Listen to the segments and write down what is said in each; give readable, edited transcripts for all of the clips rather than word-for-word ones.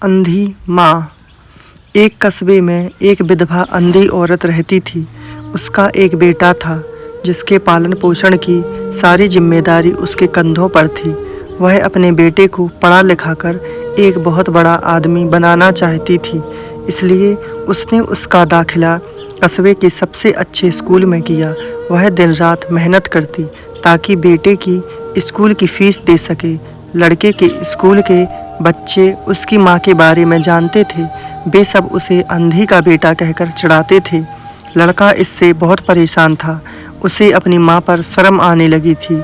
अंधी माँ। एक कस्बे में एक विधवा अंधी औरत रहती थी। उसका एक बेटा था जिसके पालन पोषण की सारी जिम्मेदारी उसके कंधों पर थी। वह अपने बेटे को पढ़ा लिखाकर एक बहुत बड़ा आदमी बनाना चाहती थी, इसलिए उसने उसका दाखिला कस्बे के सबसे अच्छे स्कूल में किया। वह दिन रात मेहनत करती ताकि बेटे की स्कूल की फीस दे सके। लड़के के स्कूल के बच्चे उसकी माँ के बारे में जानते थे। वे सब उसे अंधी का बेटा कहकर चिढ़ाते थे। लड़का इससे बहुत परेशान था। उसे अपनी माँ पर शर्म आने लगी थी।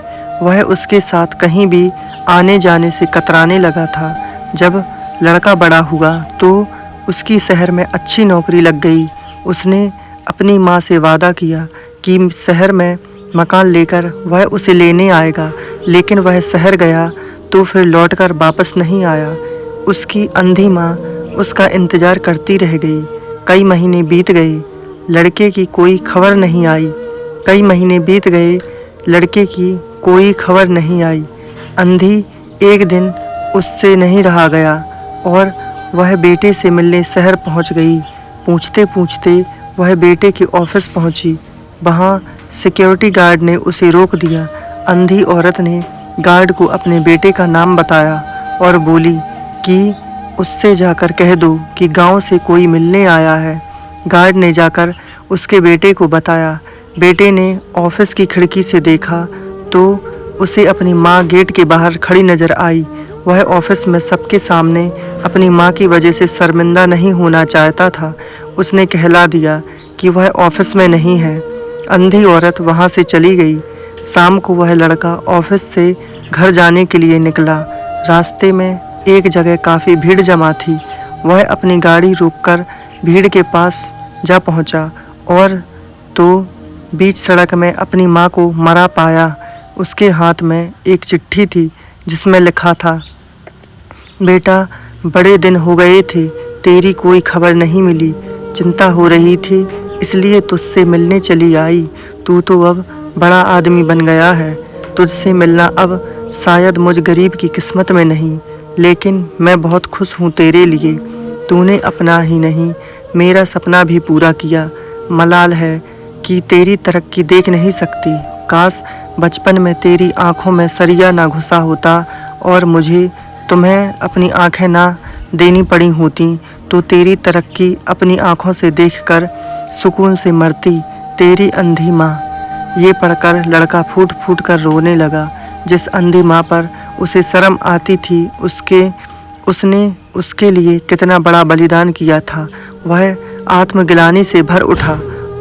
वह उसके साथ कहीं भी आने जाने से कतराने लगा था। जब लड़का बड़ा हुआ तो उसकी शहर में अच्छी नौकरी लग गई। उसने अपनी माँ से वादा किया कि शहर में मकान लेकर वह उसे लेने आएगा, लेकिन वह शहर गया तो फिर लौटकर वापस नहीं आया। उसकी अंधी माँ उसका इंतज़ार करती रह गई। कई महीने बीत गए, लड़के की कोई खबर नहीं आई। कई महीने बीत गए, लड़के की कोई खबर नहीं आई। अंधी एक दिन उससे नहीं रहा गया और वह बेटे से मिलने शहर पहुंच गई। पूछते पूछते वह बेटे के ऑफिस पहुंची। वहां सिक्योरिटी गार्ड ने उसे रोक दिया। अंधी औरत ने गार्ड को अपने बेटे का नाम बताया और बोली कि उससे जाकर कह दो कि गांव से कोई मिलने आया है। गार्ड ने जाकर उसके बेटे को बताया। बेटे ने ऑफिस की खिड़की से देखा तो उसे अपनी माँ गेट के बाहर खड़ी नजर आई। वह ऑफिस में सबके सामने अपनी माँ की वजह से शर्मिंदा नहीं होना चाहता था। उसने कहला दिया कि वह ऑफिस में नहीं है। अंधी औरत वहाँ से चली गई। शाम को वह लड़का ऑफिस से घर जाने के लिए निकला। रास्ते में एक जगह काफ़ी भीड़ जमा थी। वह अपनी गाड़ी रोककर भीड़ के पास जा पहुंचा और तो बीच सड़क में अपनी माँ को मरा पाया। उसके हाथ में एक चिट्ठी थी जिसमें लिखा था, बेटा बड़े दिन हो गए थे, तेरी कोई खबर नहीं मिली। चिंता हो रही थी इसलिए तुझसे मिलने चली आई। तू तो अब बड़ा आदमी बन गया है। तुझसे मिलना अब शायद मुझ गरीब की किस्मत में नहीं, लेकिन मैं बहुत खुश हूँ तेरे लिए। तूने अपना ही नहीं मेरा सपना भी पूरा किया। मलाल है कि तेरी तरक्की देख नहीं सकती। काश बचपन में तेरी आँखों में सरिया ना घुसा होता और मुझे तुम्हें अपनी आँखें ना देनी पड़ी होती तो तेरी तरक्की अपनी आँखों से देखकर सुकून से मरती। तेरी अंधी माँ। ये पढ़कर लड़का फूट फूट कर रोने लगा। जिस अंधी माँ पर उसे शर्म आती थी, उसने उसके लिए कितना बड़ा बलिदान किया था। वह आत्मग्लानि से भर उठा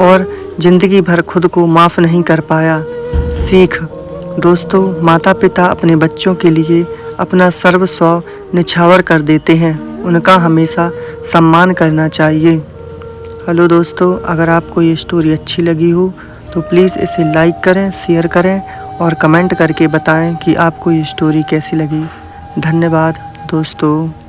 और जिंदगी भर खुद को माफ़ नहीं कर पाया। सीख दोस्तों, माता पिता अपने बच्चों के लिए अपना सर्वस्व निछावर कर देते हैं। उनका हमेशा सम्मान करना चाहिए। हेलो दोस्तों, अगर आपको ये स्टोरी अच्छी लगी हो तो प्लीज़ इसे लाइक करें, शेयर करें और कमेंट करके बताएं कि आपको ये स्टोरी कैसी लगी। धन्यवाद दोस्तों।